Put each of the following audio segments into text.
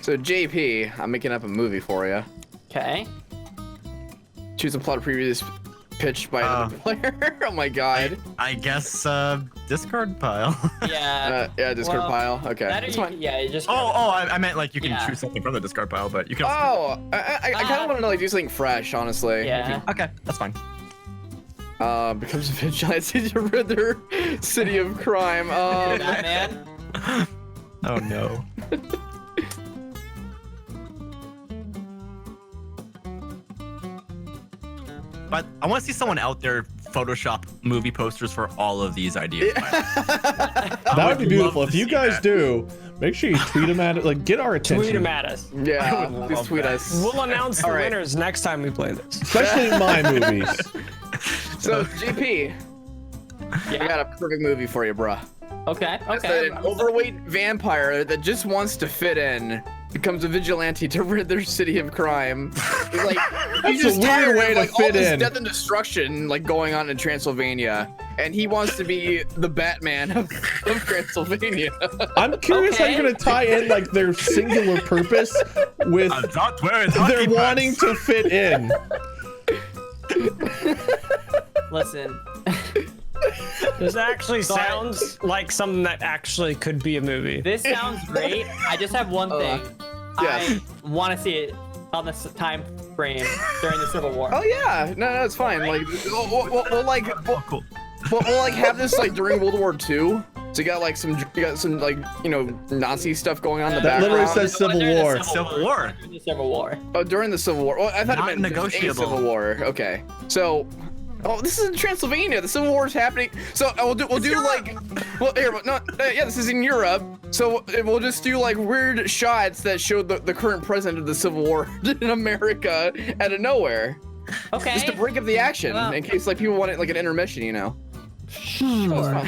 So JP, I'm making up a movie for you. Okay. Choose a plot previously pitched by another player. Oh my god. I guess discard pile. Yeah. Yeah, discard pile. Okay. That's fine. Yeah, you just. I meant like you can choose something from the discard pile, but you can. Oh, I kind of want to like do something fresh, honestly. Yeah. Okay, that's fine. Becomes a vigilante to rid their city of crime. Batman. Oh no. But I want to see someone out there Photoshop movie posters for all of these ideas. That would be beautiful. If you guys do, make sure you tweet them at it. Like, get our attention. Tweet them at us. Yeah, please tweet us. We'll announce the winners next time we play this. Especially in my movies. So, GP, I got a perfect movie for you, bruh. Okay. It's Okay. an overweight vampire that just wants to fit in becomes a vigilante to rid their city of crime. He's like, he's just a weird tired way of, to like, fit all this in. death and destruction like going on in Transylvania, and he wants to be the Batman of Transylvania. I'm curious how you're gonna tie in like their singular purpose with they're wanting to fit in. Listen. This actually sounds like something that actually could be a movie. This sounds great. I just have one thing. Yes. I want to see it on this time frame during the Civil War. Oh yeah, no, it's fine. Like, we'll like, we'll like have this like during World War II. So you got some like, you know, Nazi stuff going on in the That background. literally says Civil War. Civil War. During the Civil War. Oh, during the Civil War. Well, I thought Not it meant negotiable. a Civil War. Okay, so. Oh, this is in Transylvania. The Civil War is happening. So we'll do like, well, here, no, yeah, this is in Europe. So we'll just do like weird shots that show the current president of the Civil War in America out of nowhere. Okay. Just to break up the action in case like people want it like an intermission, you know. Sure.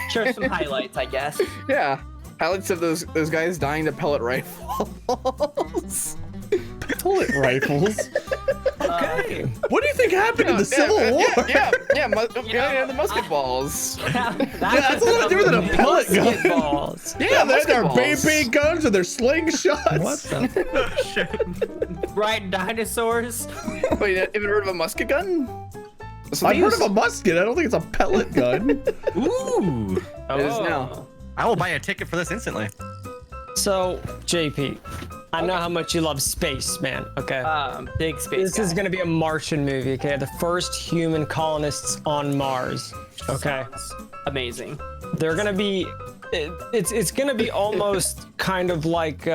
Sure, some highlights, I guess. Yeah, highlights of those guys dying to pellet rifles. Pellet rifles. Okay. What do you think happened in the Civil War? Yeah, the musket balls. That's what to do with a pellet gun. balls. Yeah, they're musket balls. BB guns and their slingshots. What the? Riding dinosaurs. Wait, you haven't heard of a musket gun? I've heard of a musket. I don't think it's a pellet gun. Ooh. It is now. I will buy a ticket for this instantly. So, JP, I know how much you love space, man. Okay. Big space. This is gonna be a Martian movie. Okay, the first human colonists on Mars. Okay. Amazing. They're gonna be. It's gonna be almost kind of like.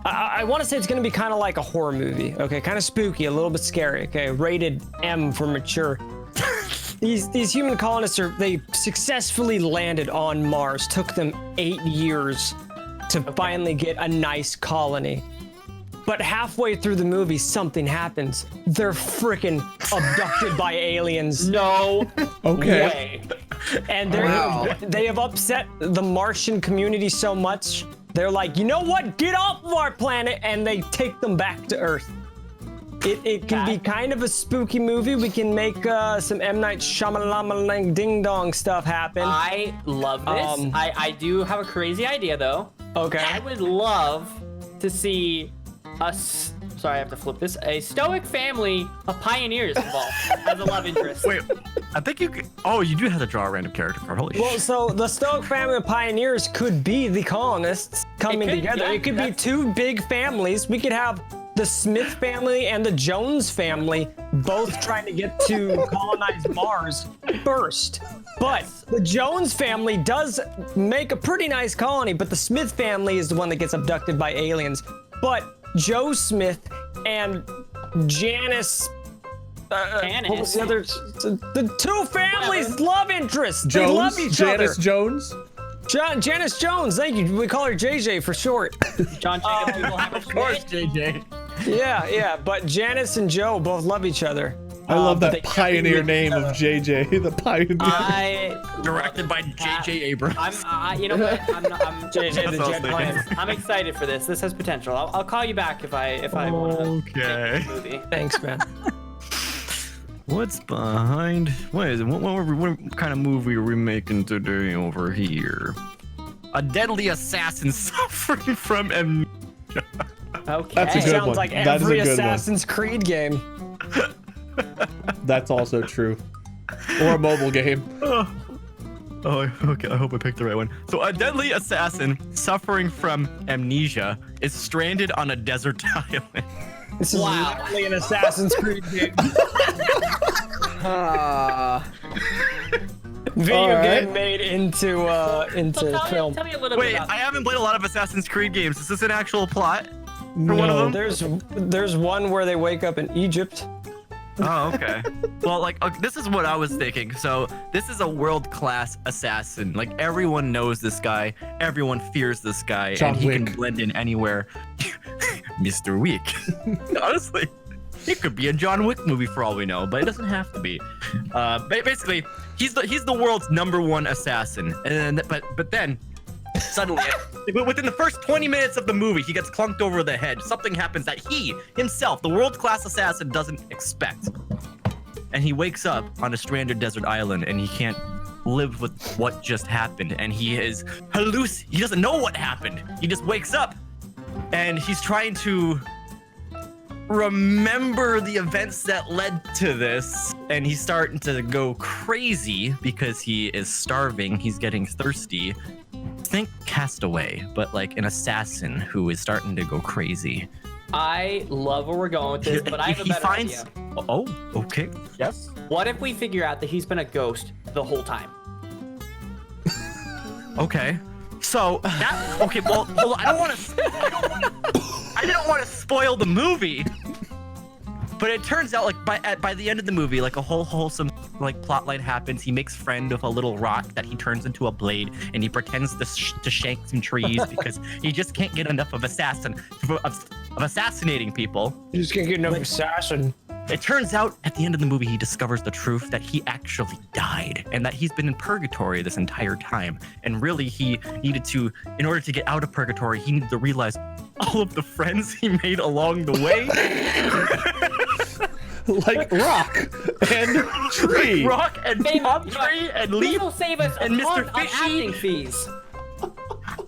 I want to say it's gonna be kind of like a horror movie. Okay, kind of spooky, a little bit scary. Okay, rated M for mature. These human colonists they successfully landed on Mars. Took them 8 years to finally get a nice colony. But halfway through the movie, something happens. They're freaking abducted by aliens. No Okay. way. And Wow. they have upset the Martian community so much, they're like, you know what? Get off of our planet, and they take them back to Earth. It can be kind of a spooky movie. We can make some M. Night Shyamalan ding dong stuff happen. I love this. I do have a crazy idea though. Okay. I would love to see us. Sorry, I have to flip this. A stoic family of pioneers involved as a love interest. Wait, I think you could. Oh, you do have to draw a random character card. Holy Well, shit. so the Stoic family of pioneers could be the colonists coming together. yeah, It could be two big families. We could have the Smith family and the Jones family both trying to get to colonize Mars first. But the Jones family does make a pretty nice colony, but the Smith family is the one that gets abducted by aliens. But Joe Smith and Janice. What was the other? The two families' love interests. They love each Janice other. Jones. Janice Jones. Thank you. We call her JJ for short. John Jacob, we will have a Of course, JJ. Yeah. But Janice and Joe both love each other. I love they that pioneer name of JJ. The pioneer. Directed by J.J. Abrams. You know what? I'm JJ the Jet Plane. I'm excited for this. This has potential. I'll call you back if I want to Okay. make this movie. Thanks, man. What's behind? What is it? What kind of movie are we making today over here? a deadly assassin suffering from amnesia. Okay. That's a good Sounds one. like That is a every good one. Assassin's Creed game. That's also true. Or a mobile game. Oh, okay. I hope I picked the right one. So a deadly assassin suffering from amnesia is stranded on a desert island. This is literally an Assassin's Creed game. Video Alright. game made into film. Tell me a little bit Wait, about I haven't played a lot of Assassin's Creed games. Is this an actual plot for one No. of them? There's one where they wake up in Egypt. Oh, okay. Well, like, this is what I was thinking. So, this is a world-class assassin. Like, everyone knows this guy. Everyone fears this guy. John and he can Wick. blend in anywhere. Mr. Wick. Honestly, it could be a John Wick movie for all we know, but it doesn't have to be. Basically, he's the world's #1 assassin. And but then, suddenly, within the first 20 minutes of the movie, he gets clunked over the head. Something happens that he himself, the world-class assassin, doesn't expect. And he wakes up on a stranded desert island, and he can't live with what just happened. And he is he doesn't know what happened. He just wakes up, and he's trying to remember the events that led to this. And he's starting to go crazy because he is starving. He's getting thirsty. Think Castaway, but like an assassin who is starting to go crazy. I love where we're going with this, but I have a better idea. Oh, okay. Yes. What if we figure out that he's been a ghost the whole time? Okay. So that okay. Well, hold on. I didn't want to spoil the movie. But it turns out, like, by the end of the movie, like, a whole wholesome, like, plot line happens. He makes friend of a little rock that he turns into a blade, and he pretends to shank some trees because he just can't get enough of assassinating people. You just can't get enough assassin. It turns out, at the end of the movie, he discovers the truth that he actually died, and that he's been in purgatory this entire time. And really, he needed to, in order to get out of purgatory, he needed to realize all of the friends he made along the way. Like rock and tree. Rock and palm tree and This leaf will save us and a Mr. ton on Fishy. acting fees.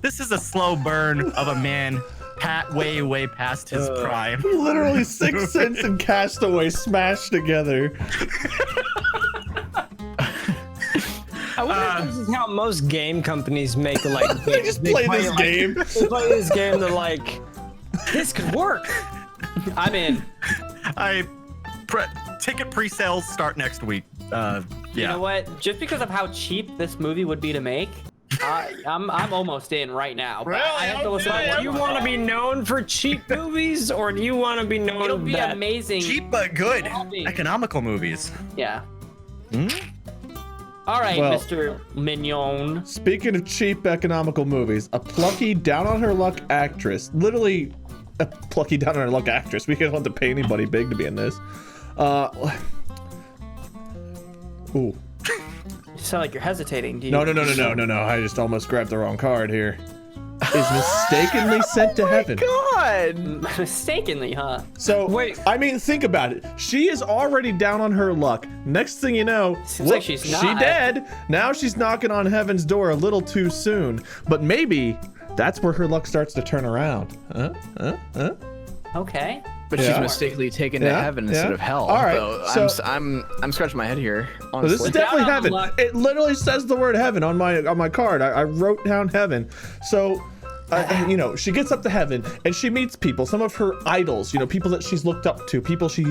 This is a slow burn of a man way past his prime. Literally 6 Sense and Castaway smashed together. I wonder if this is how most game companies make like They just play this like, game. They play this game. They're like, this could work. I'm in. Ticket pre-sales start next week. Yeah. You know what? Just because of how cheap this movie would be to make, I'm almost in right now. But I have to listen to Do you want to be known for cheap movies, or do you want to be known? It'll be that amazing. Cheap but good. Helping. Economical movies. Yeah. All right, Well- Mr. Mignon. Speaking of cheap economical movies, a plucky down on her luck actress, literally a plucky down on her luck actress. We don't have to pay anybody big to be in this. Ooh. You sound like you're hesitating. Do you? No. I just almost grabbed the wrong card here. Is mistakenly sent to heaven. God. Mistakenly, huh? So, Wait. I mean, think about it. She is already down on her luck. Next thing you know, Seems like she's she not. dead. Now she's knocking on heaven's door a little too soon. But maybe that's where her luck starts to turn around. Okay. But Yeah. she's mistakenly taken to Yeah, heaven instead yeah. of hell. All right, So so- I'm scratching my head here. Well, this Honestly. is definitely Down on heaven. luck. It literally says the word heaven on my card. I wrote down heaven. So, you know, she gets up to heaven and she meets people, some of her idols, you know, people that she's looked up to, people she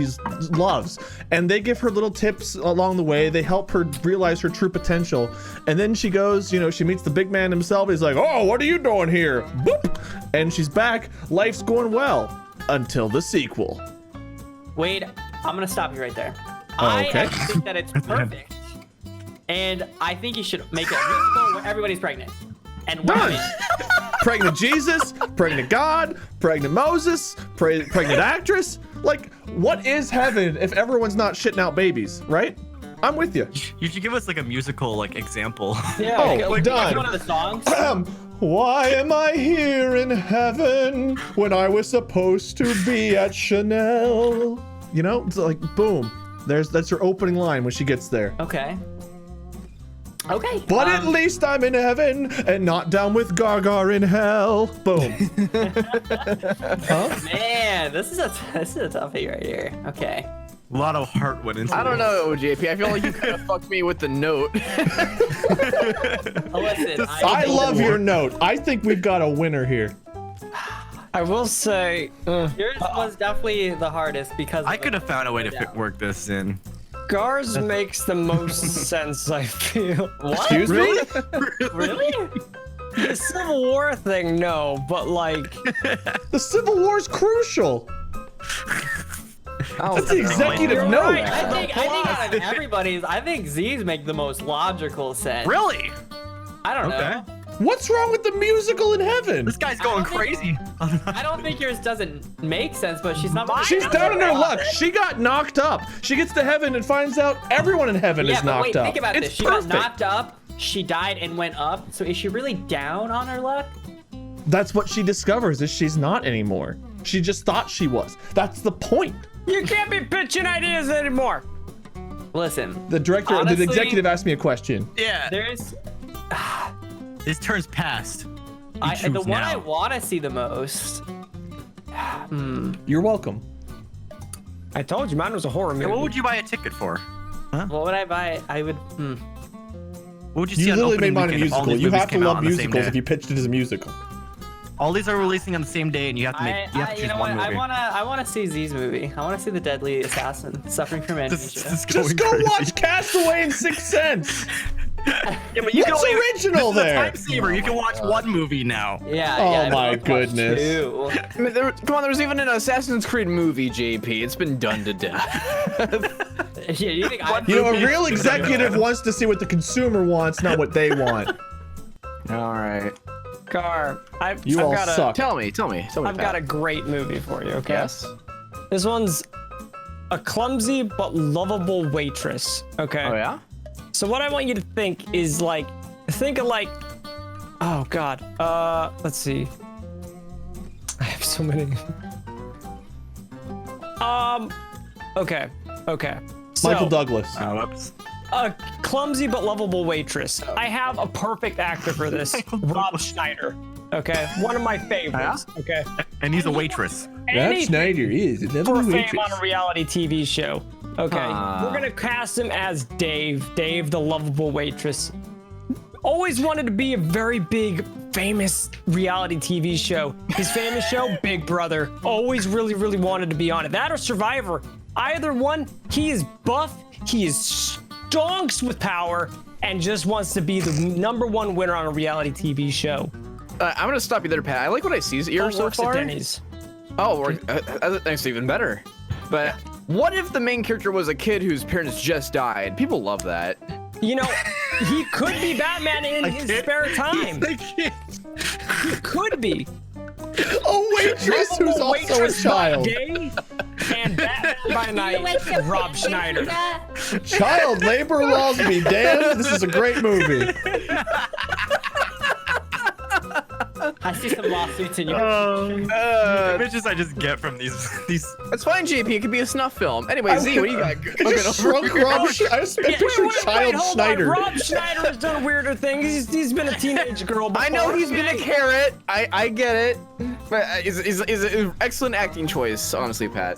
loves, and they give her little tips along the way. They help her realize her true potential. And then she goes, you know, she meets the big man himself. He's like, "Oh, what are you doing here?" Boop. And she's back. Life's going well until the sequel. Wait, I'm gonna stop you right there. Oh, I okay. actually think that it's perfect, and I think you should make it a musical where everybody's pregnant. And women. Pregnant Jesus, pregnant God, pregnant Moses, pregnant actress. Like, what is heaven if everyone's not shitting out babies, right? I'm with you. You should give us like a musical like example. Yeah. Oh, okay, like, That's done. one of the songs. Why am I here in heaven when I was supposed to be at Chanel? You know, it's like boom. That's her opening line when she gets there. Okay. Okay. But at least I'm in heaven and not down with Gargar in hell. Boom. Huh? Man, this is a toughie right here. Okay. A lot of heart went into I don't this. know, JP. I feel like you kind of fucked me with the note. Listen, I love your note. I think we've got a winner here. I will say, Yours was definitely the hardest because I could have found a way to work this in. Gar's makes the most sense, I feel. What? Excuse me? Really? The Civil War thing, no, but like, The Civil War's crucial. That's the executive You're note. right. I think out of everybody's, I think Z's make the most logical sense. Really? I don't Okay. know. What's wrong with the musical in heaven? This guy's going crazy. I don't think yours doesn't make sense, but she's not. She's down in her luck. She got knocked up. She gets to heaven and finds out everyone in heaven Yeah, is but knocked wait, up. think about It's this. She perfect. got knocked up, she died and went up. So is she really down on her luck? That's what she discovers is she's not anymore. She just thought she was. That's the point. you can't be pitching ideas anymore. Listen, The director, Honestly- the executive asked me a question. Yeah. there's His turn's passed. You the choose one I now. want to see the most. You're welcome. I told you mine was a horror movie. Hey, what would you buy a ticket for? What would I buy? I would. What would you see You on literally opening made mine a weekend if all musical. these You movies have to came out love on the same musicals day? if you pitched it as a musical. All these are releasing on the same day, and you have to make. You have to you choose know one what? movie. I wanna see Z's movie. I wanna see the deadly assassin suffering from This amnesia. is Just going go crazy. watch Castaway and Sixth Sense. Yeah, but you What's can only, original this is a there? time saver. You can watch one movie now. Yeah. Oh yeah, my I'd watch goodness. two. I mean, come on, there was even an Assassin's Creed movie, JP. It's been done to death. Yeah, you think I? You know, a real executive wants to see what the consumer wants, not what they want. All right. Gar, I've You all got suck. Tell me. I've got a great movie for you. Okay. Yes. This one's a clumsy but lovable waitress. Okay. Oh yeah. So what I want you to think is like, think of like, oh God. Let's see. I have so many. Okay. So, Michael Douglas. Whoops. a clumsy but lovable waitress. I have a perfect actor for this. Rob Schneider. Okay. One of my favorites. Okay. And he's a waitress. Rob Anything Schneider is a for lovely fame waitress. on a reality TV show. Okay, we're gonna cast him as Dave, the lovable waitress. Always wanted to be a very big, famous reality TV show. His famous show, Big Brother. Always really, really wanted to be on it. That or Survivor. Either one, he is buff, he is stonks with power, and just wants to be the #1 winner on a reality TV show. I'm gonna stop you there, Pat. I like what I see here so Works at far. Denny's. Oh, that's even better. But what if the main character was a kid whose parents just died? People love that. You know, he could be Batman in his spare time. He could be. A waitress who's Lovable also a waitress by child. day and Batman by night. Rob Schneider. Child labor laws be damned. This is a great movie. I see some lawsuits in your. The images I just get from these. That's fine, JP. It could be a snuff film. Anyway, Z, what do you got? I just shrunk Rob. I pictured Child hold Schneider. on. Rob Schneider has done weirder things. He's been a teenage girl before. I know he's been a carrot. I get it. But is an excellent acting choice, honestly, Pat.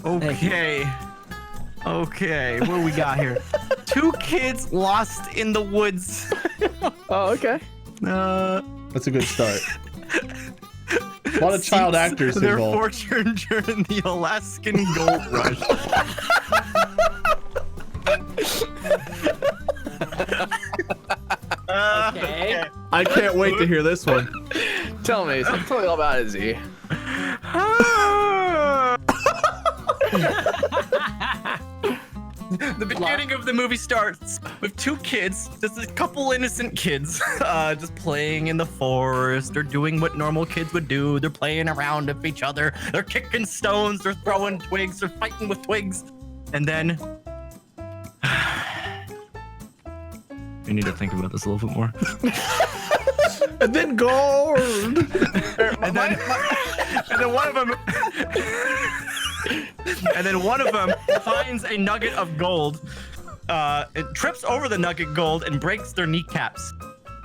Okay. Okay, what do we got here? 2 kids lost in the woods. Oh, okay. That's a good start. A lot of child actors Their involved. fortune during the Alaskan gold rush. Okay. I can't wait to hear this one. Tell me all about it, Z. The beginning of the movie starts with 2 kids, just a couple innocent kids, just playing in the forest. They're doing what normal kids would do. They're playing around with each other. They're kicking stones. They're throwing twigs. They're fighting with twigs. And then... I need to think about this a little bit more. And then gold. And then one of them... And then one of them finds a nugget of gold it trips over the nugget gold and breaks their kneecaps.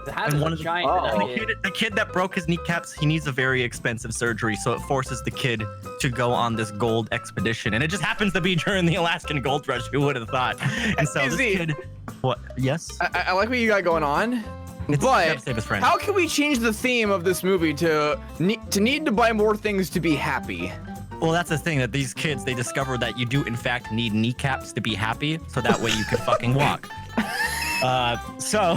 It has And a one of the- giant And nugget. the kid that broke his kneecaps, he needs a very expensive surgery, so it forces the kid to go on this gold expedition. And it just happens to be during the Alaskan gold rush. Who would have thought? And so this Izzy. kid, what? Yes. I like what you got going on, He's gotta but save his friend. how can we change the theme of this movie to need to buy more things to be happy? Well, that's the thing, that these kids, they discover that you do in fact need kneecaps to be happy, so that way you can fucking walk. So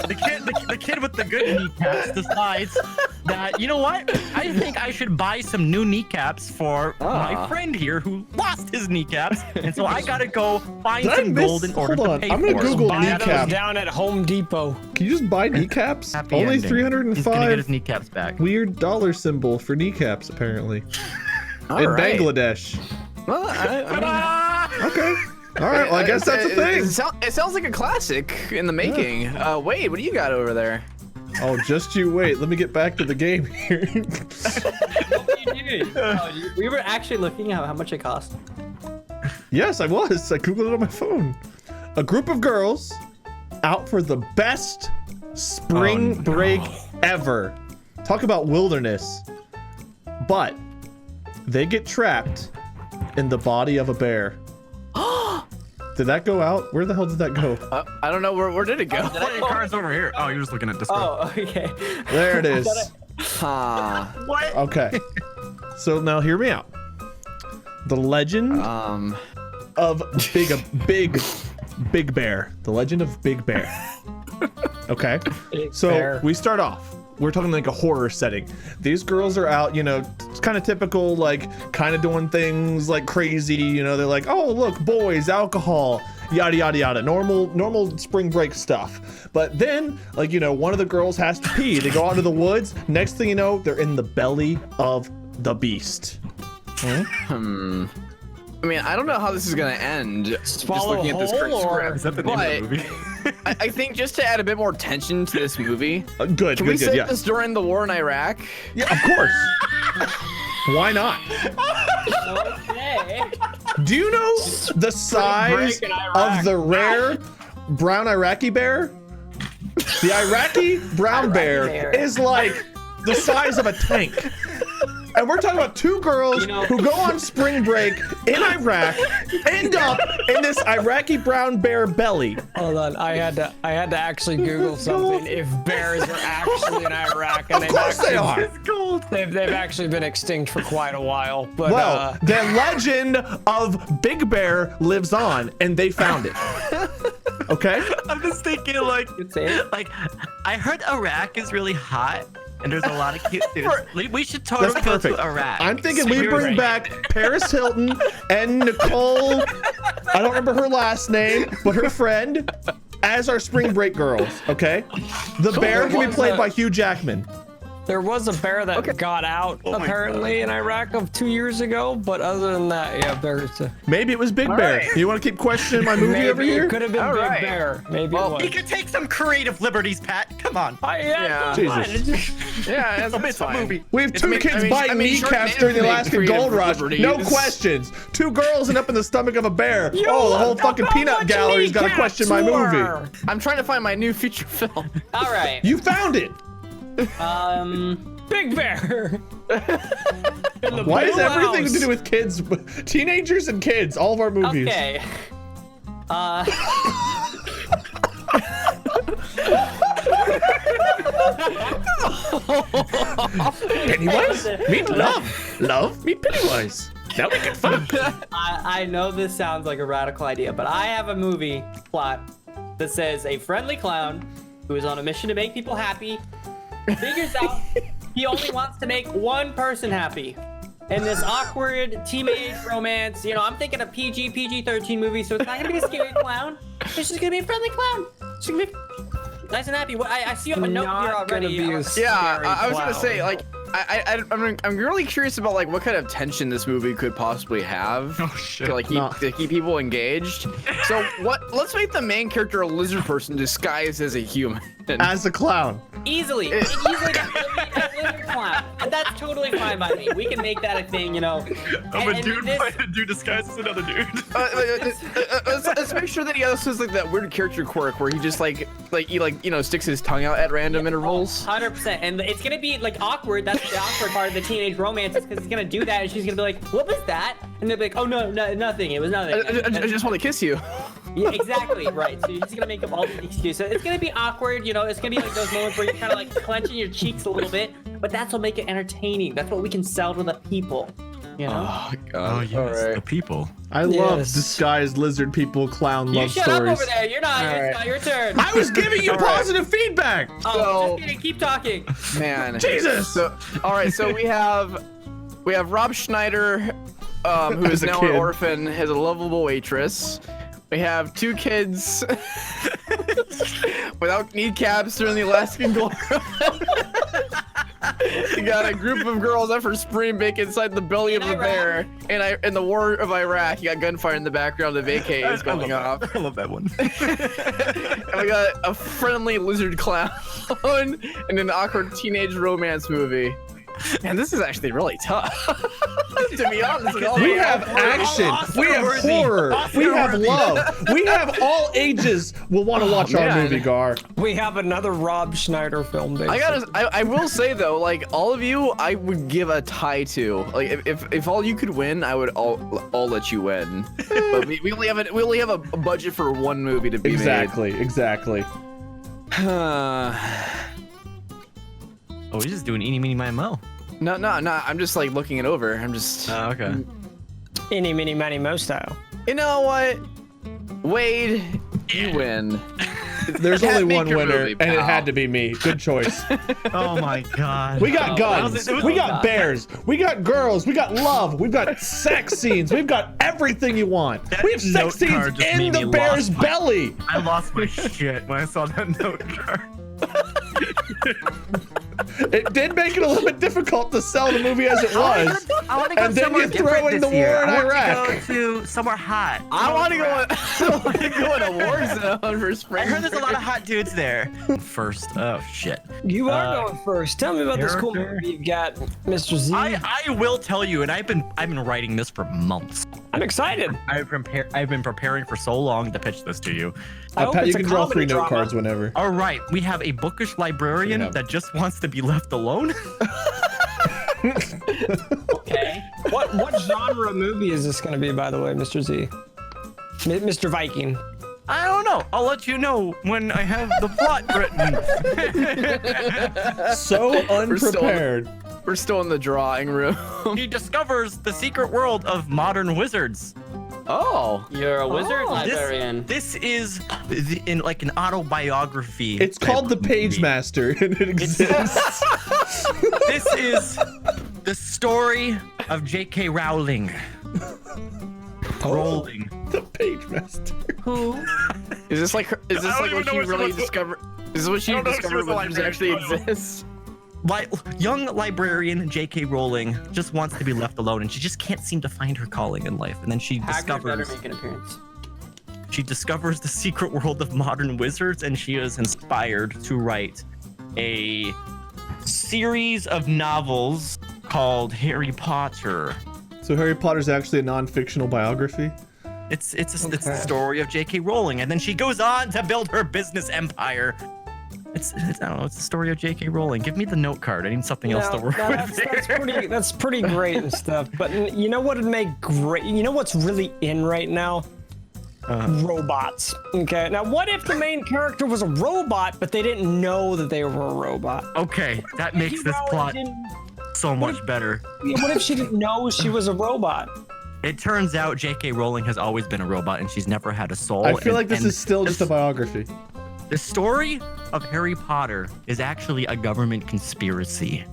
the kid with the good kneecaps decides that, you know what? I think I should buy some new kneecaps for my friend here who lost his kneecaps, and so I gotta go find Did I some miss- gold in order hold to on, pay I'm gonna for it. Google Buy those kneecap. down at Home Depot. Can you just buy kneecaps? Happy Only ending. He's gonna get 305. his kneecaps back. Weird dollar symbol for kneecaps, apparently. All In right. Bangladesh. Well, Okay. All right. Well, I guess that's a thing. It sounds like a classic in the making. Wade, what do you got over there? Oh, just you wait. Let me get back to the game here. What were you doing? Oh, we were actually looking at how much it cost. Yes, I was. I googled it on my phone. A group of girls out for the best spring break ever. Talk about wilderness. But they get trapped in the body of a bear. Did that go out? Where the hell did that go? I don't know. Where did it go? Your car's over here. Oh, you're just looking at Discord. Oh, okay. There it is. Huh. What? Okay. So now hear me out. The legend of Big Bear. The legend of Big Bear. Okay. So Bear. we start off. We're talking like a horror setting. These girls are out, you know, it's kind of typical, like kind of doing things like crazy. You know, they're like, oh look, boys, alcohol, yada yada yada. Normal spring break stuff. But then, like, you know, one of the girls has to pee. They go out into the woods. Next thing you know, they're in the belly of the beast. I mean, I don't know how this is gonna end. Just looking at this whole, current or- script. Is that the name But of the movie? I think just to add a bit more tension to this movie, Good, can we good, set yeah. this during the war in Iraq? Yeah, of course. Why not? Okay. Do you know the size break in Iraq. of the rare brown Iraqi bear? The Iraqi brown bear bear. is like the size of a tank. And we're talking about two girls You know- who go on spring break in Iraq, end up in this Iraqi brown bear belly. Hold on, I had to actually Google something. If bears are actually in Iraq, and Of course they are. They've actually been extinct for quite a while. But Well, the legend of Big Bear lives on, and they found it. Okay? I'm just thinking, like, Good save. I heard Iraq is really hot, and there's a lot of cute dudes. We should totally That's go perfect. to Iraq. I'm thinking we Spring bring break. back Paris Hilton and Nicole, I don't remember her last name, but her friend, as our spring break girls, okay? The bear can be played by Hugh Jackman. there was a bear that got out my apparently in Iraq 2 years ago. But other than that, yeah, bears. Maybe it was Big Bear. right. You want to keep questioning my movie over Maybe here? it could have been All Big right. Bear. Maybe Well, it You was. can take some creative liberties, Pat. Come on. Yeah. It's fine. Jesus. It's just- Yeah, it's It's a fine. movie. We have two kids biting kneecaps during the Alaskan Gold Rush. No questions. Two girls and up in the stomach of a bear. Oh, the whole fucking peanut gallery's got to question my movie. I'm trying to find my new feature film. All right. You found it. Big Bear. Why is Blue everything House. to do with kids, teenagers and kids? All of our movies. Okay. Pennywise, meet love. Love, meet Pennywise. Now we can fuck. I know this sounds like a radical idea, but I have a movie plot that says a friendly clown who is on a mission to make people happy figures out he only wants to make one person happy. In this awkward teenage romance, you know, I'm thinking a PG-13 movie, so it's not gonna be a scary clown. It's just gonna be a friendly clown. It's gonna be nice and happy. I see you have a note here Not gonna already. be a Yeah, scary I was gonna clown. say, like, I'm really curious about like what kind of tension this movie could possibly have. Oh, shit. To like No. to keep people engaged. So let's make the main character a lizard person disguised as a human. As a clown. Easily gets a lizard clown. And that's totally totally fine by me. We can make that a thing, you know. I'm And- a and dude this- fighting a dude disguised as another dude. Let's make sure that he also has like that weird character quirk where he just like sticks his tongue out at random intervals. 100%, and it's gonna be like awkward. That's the awkward part of the teenage romance, is because he's gonna do that, and she's gonna be like, "What was that?" And they'll be like, "Oh no, nothing. It was nothing." I just want to kiss you. Yeah, exactly, right. So he's gonna make up all these excuses. It's gonna be awkward, you know. It's gonna be like those moments where you're kind of like clenching your cheeks a little bit, but that's what make it entertaining. That's what we can sell to the people, you know. Oh Oh god. yes, Alright. the people. I love Yes. disguised lizard people clown You love shut stories. up over there. You're not. All It's right. not your turn. I was giving you positive feedback. Oh, So- just kidding. Keep talking. Man. Jesus. So, all right. So we have Rob Schneider, who As is a now kid. an orphan, has a lovable waitress. We have 2 kids without kneecaps during the Alaskan Glory. We got a group of girls up for spring break inside the belly of the bear. And in the war of Iraq, you got gunfire in the background. The vacay is going off. I love that one. And we got a friendly lizard clown and an awkward teenage romance movie. And this is actually really tough. To be honest, We have action. We have horror. We have love. We have all ages will want to watch our man. movie, Gar. We have another Rob Schneider film. I will say though, like all of you, I would give a tie to. Like if all you could win, I would all let you win. But we only have a budget for one movie to be Exactly. made. Oh, he's just doing eeny, meeny, miny, mo. No. I'm just like looking it over. I'm just. Okay. Any, mini, many, mo style. You know what? Wade, you win. There's Can't only make one your winner, movie, and it pal. had to be me. Good choice. Oh my god. We got guns. it was- We got bears. We got girls. We got love. We've got sex scenes. We've got everything you want. That We have note sex scenes card just in made the me bear's lost my- belly. I lost my shit when I saw that note card. It did make it a little bit difficult to sell the movie as it was. I want to go And then somewhere you throw different in this the year. war in I want Iraq. to go to somewhere hot. I want to go in a war zone for spring. I heard there's a lot of hot dudes there. First, oh shit. You are going first. Tell me about this cool character. movie you've got, Mr. Z. I will tell you, and I've been writing this for months. I'm excited. I've been preparing for so long to pitch this to you. I hope Pat, you it's a can draw 3 comedy note drama. cards whenever. All right, we have a bookish librarian Yeah. that just wants to be left alone. Okay. What genre movie is this going to be, by the way, Mr. Z? Mr. Viking. I don't know. I'll let you know when I have the plot written. So unprepared. We're still in the drawing room. He discovers the secret world of modern wizards. Oh. You're a wizard Oh, librarian. This is in like an autobiography. It's type called The of movie. Pagemaster, and it exists. This is the story of J.K. Rowling. Rowling. The Pagemaster. Who? Is this like don't what even know she what she really was- discovered? Is this what she I don't know if she discovered was a wizards librarian. actually I don't know. exists? Young librarian J.K. Rowling just wants to be left alone, and she just can't seem to find her calling in life. And then she Hagrid better discovers make an appearance. the secret world of modern wizards, and she is inspired to write a series of novels called Harry Potter. So Harry Potter's actually a non-fictional biography? It's the story of J.K. Rowling, and then she goes on to build her business empire. It's I don't know. It's the story of J.K. Rowling. Give me the note card. I need something else to work with. That's pretty great and stuff. But you know what would make great? You know what's really in right now? Robots. Okay. Now, what if the main character was a robot, but they didn't know that they were a robot? Okay, that makes this plot so much better. What if she didn't know she was a robot? It turns out J.K. Rowling has always been a robot, and she's never had a soul. I feel like this and is still just a biography. The story of Harry Potter is actually a government conspiracy.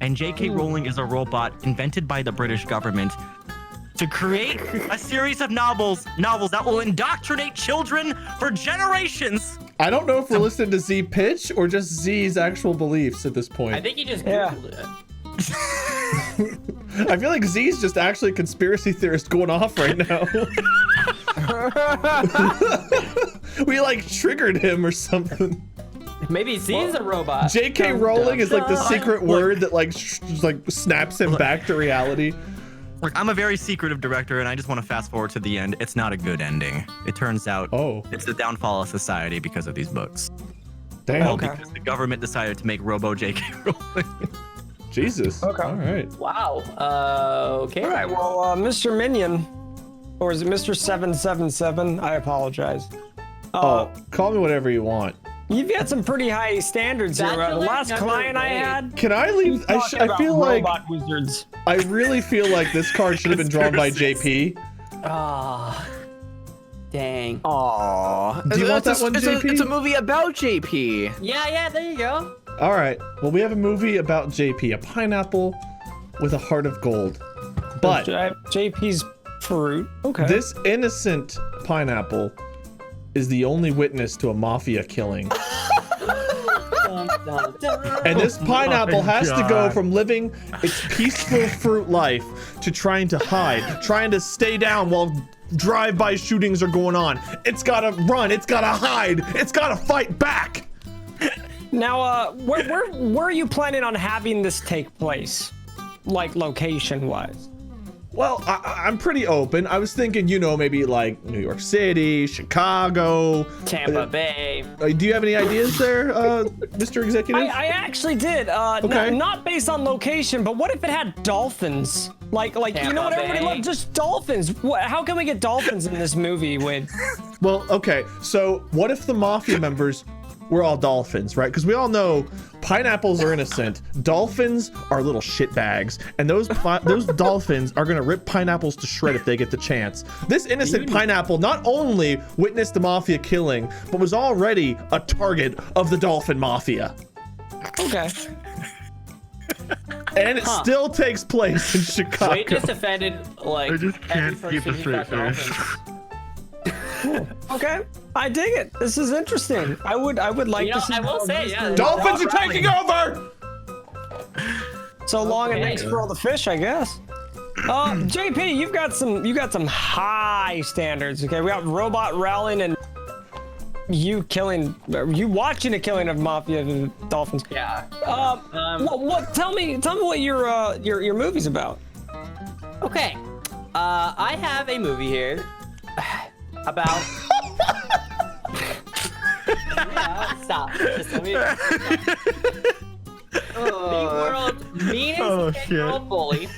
And J.K. Rowling is a robot invented by the British government to create a series of novels that will indoctrinate children for generations. I don't know if we're listening to Z pitch or just Z's actual beliefs at this point. I think you just Yeah. Googled it. I feel like Z's just actually a conspiracy theorist going off right now. We like triggered him or something. Maybe he sees a robot. J.K. Rowling is like the secret word that like snaps him back to reality. Look, I'm a very secretive director, and I just want to fast forward to the end. It's not a good ending. It turns out it's the downfall of society because of these books. Damn. Okay. Because the government decided to make Robo J.K. Rowling. Jesus. Okay. All right. Wow. Okay. All right. Well, Mr. Minion, or is it Mr. 777? I apologize. Oh, call me whatever you want. You've got some pretty high standards here. The Bachelor last number client I 8. had. Can I leave? I feel like robot wizards. I really feel like this card should have been drawn by JP. Ah. Dang. Aww. Do you want that one, JP? It's a movie about JP. Yeah, there you go. All right. Well, we have a movie about JP, a pineapple with a heart of gold. But JP's fruit. Okay. this innocent pineapple is the only witness to a mafia killing. Dun, dun, dun. And this pineapple has to go God. from living its peaceful fruit life to trying to hide, trying to stay down while drive-by shootings are going on. It's gotta run, it's gotta hide, it's gotta fight back. Now, where are you planning on having this take place? Like location-wise? Well, I'm pretty open. I was thinking, maybe like New York City, Chicago. Tampa Bay. Do you have any ideas there, Mr. Executive? I actually did. Okay. Not based on location, but what if it had dolphins? Like you know what Tampa everybody Bay. loves? Just dolphins. How can we get dolphins in this movie, Wade? Well, okay. So what if the mafia members were all dolphins, right? Because we all know pineapples are innocent. Dolphins are little shitbags, and those dolphins are gonna rip pineapples to shred if they get the chance. This innocent pineapple not only witnessed the mafia killing, but was already a target of the dolphin mafia. Okay. And it still takes place in Chicago. Wade just offended like I just can't every keep a person who's got straight face. dolphins. Okay. I dig it. This is interesting. I would like You to know, see. I will more say, of this yeah. than- Dolphins are taking over! So long and Okay. thanks for all the fish, I guess. JP, you got some high standards. Okay, we got robot Rowling and you watching a killing of mafia and dolphins. Yeah. Tell me what your movie's about. Okay. I have a movie here about. Yeah, stop. Just let me. The world's meanest 10-year-old bully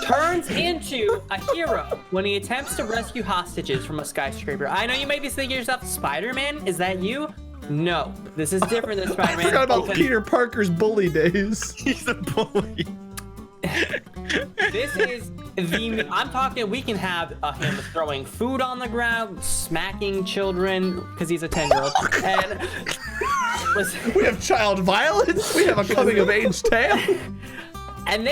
turns into a hero when he attempts to rescue hostages from a skyscraper. I know you may be thinking to yourself, Spider-Man? Is that you? No, this is different than I Spider-Man. forgot about Peter Parker's bully days. He's a bully. This is I'm talking, we can have him throwing food on the ground, smacking children, because he's a 10-year-old. And listen, We have child violence. We have a coming of age tale. and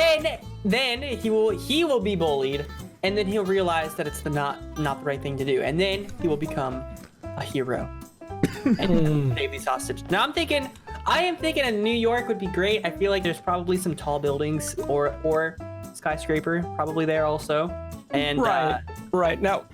then he will be bullied, and then he'll realize that it's not the right thing to do, and then he will become a hero and save these hostages. Now I am thinking a New York would be great. I feel like there's probably some tall buildings or skyscraper probably there also. And Right. Now,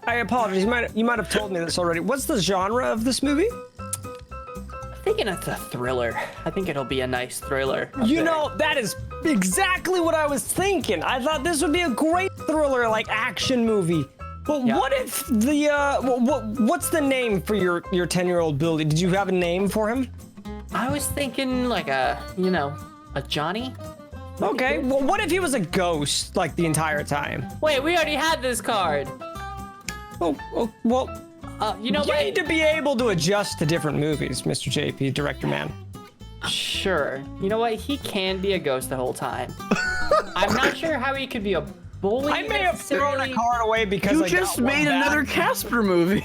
I apologize. You might have told me this already. What's the genre of this movie? I'm thinking it's a thriller. I think it'll be a nice thriller. You know, that is exactly what I was thinking. I thought this would be a great thriller, like action movie. But Yeah. what if the what's the name for your 10-year-old bully? Did you have a name for him? I was thinking like a Johnny. Okay. Well, what if he was a ghost like the entire time? Wait, we already had this card. Oh well. You know You what? need to be able to adjust to different movies, Mr. JP, director man. Sure. You know what? He can be a ghost the whole time. I'm not sure how he could be a bully. I may have thrown a necessarily. card away because You I just got one made back. another Casper movie.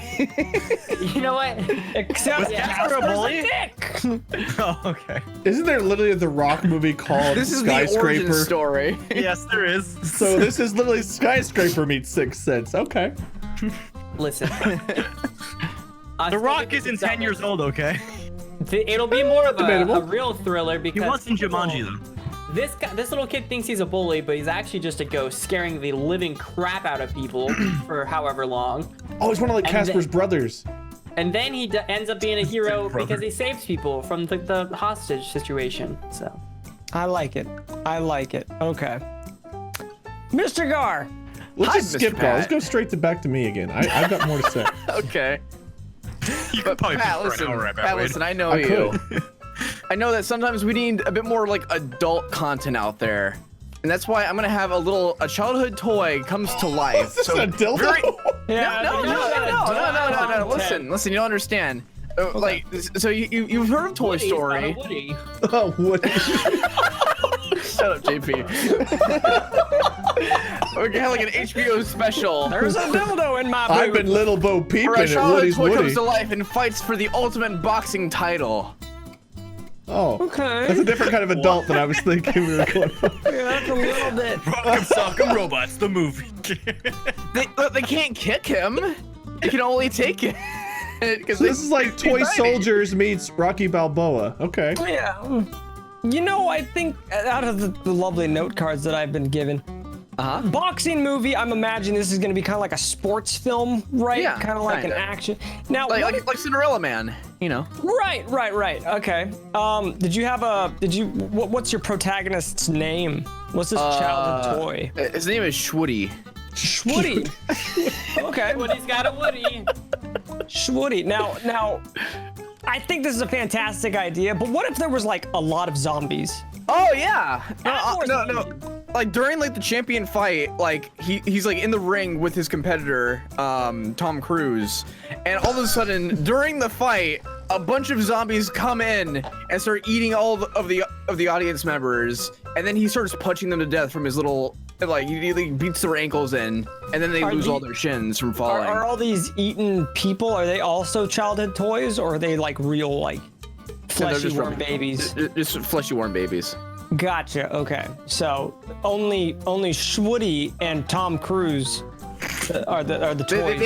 You know what? Except Yeah. Casper a bully? a dick. Oh, okay. Isn't there literally a The Rock movie called This is the origin Skyscraper? story. Yes, there is. So this is literally Skyscraper meets Sixth Sense. Okay. Listen. The Rock isn't 10 years old, okay? It'll be more of Debatable. a real thriller He because was in Jumanji, though. this little kid thinks he's a bully, but he's actually just a ghost, scaring the living crap out of people for however long. Oh, it's one of like And Casper's brothers. and then he ends up being a hero because he saves people from the hostage situation. So I like it. I like it. Okay. Mr. Gar. Let's Hi, just Mr. skip Gar. Let's Pat. go straight back to me again. I've got more to say. Okay. You could But probably Pat, be for listen, an hour at that Pat, rate. listen, I know I you. could. I know that sometimes we need a bit more like adult content out there. And that's why I'm gonna have a childhood toy comes to life. Is this a dildo? Yeah, No. Listen, you don't understand. Like, so you've heard of Toy Woody's Story? not a Woody. Oh, Woody. Shut up, JP. We're gonna have like an HBO special. There's a dildo in my I've boot. been Little Bo Where Peeping a at childhood Woody's toy comes Woody. to life and fights for the ultimate boxing title. Oh, Okay. that's a different kind of adult than I was thinking we were going for. Yeah, that's a little bit. Rock'em Sock'em Robots, the movie. They can't kick him. They can only take it. So this is like Toy Soldiers meets Rocky Balboa. Okay. Yeah. You know, I think out of the lovely note cards that I've been given, boxing movie, I'm imagining this is going to be kind of like a sports film, right? Yeah, kind of like kinda. an action. Now, like Cinderella Man, you know. right. Okay. What's your protagonist's name? What's his childhood toy? His name is Schwoody. Woody. Okay. Woody's got a Woody. Schwoody. Now, I think this is a fantastic idea, but what if there was like a lot of zombies? Oh yeah. Add more No. Like during like the champion fight, like he's like in the ring with his competitor, Tom Cruise, and all of a sudden during the fight, a bunch of zombies come in and start eating all of the audience members, and then he starts punching them to death from his little he beats their ankles in, and then they lose all their shins from falling. Are all these eaten people? Are they also childhood toys, or are they like real like fleshy just warm babies? Just fleshy warm babies. Gotcha. Okay, so only Schwoody and Tom Cruise are the toys.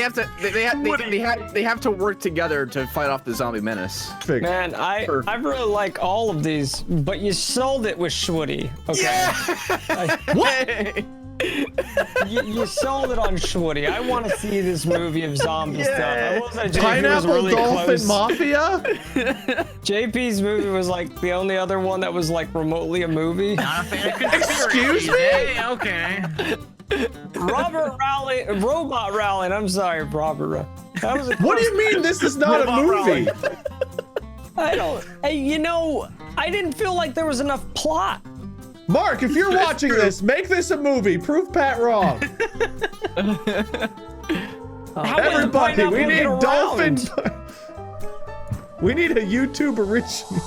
They have to work together to fight off the zombie menace. Man, I really like all of these, but you sold it with Schwoody. Okay. What? You sold it on Schwoody. I want to see this movie of zombie stuff. I will say JP was Pineapple really Dolphin close. Mafia? JP's movie was like the only other one that was like remotely a movie. Not a fan of conspiracies. Excuse me? Hey, okay. Robot Rowling. I'm sorry, Robert. That was a What do you mean this is not a Robot movie? I don't. Hey, you know, I didn't feel like there was enough plot. Mark, if you're watching this, make this a movie. Prove Pat wrong. How did the Everybody, pineapple we get need around? dolphin. We need a YouTube original.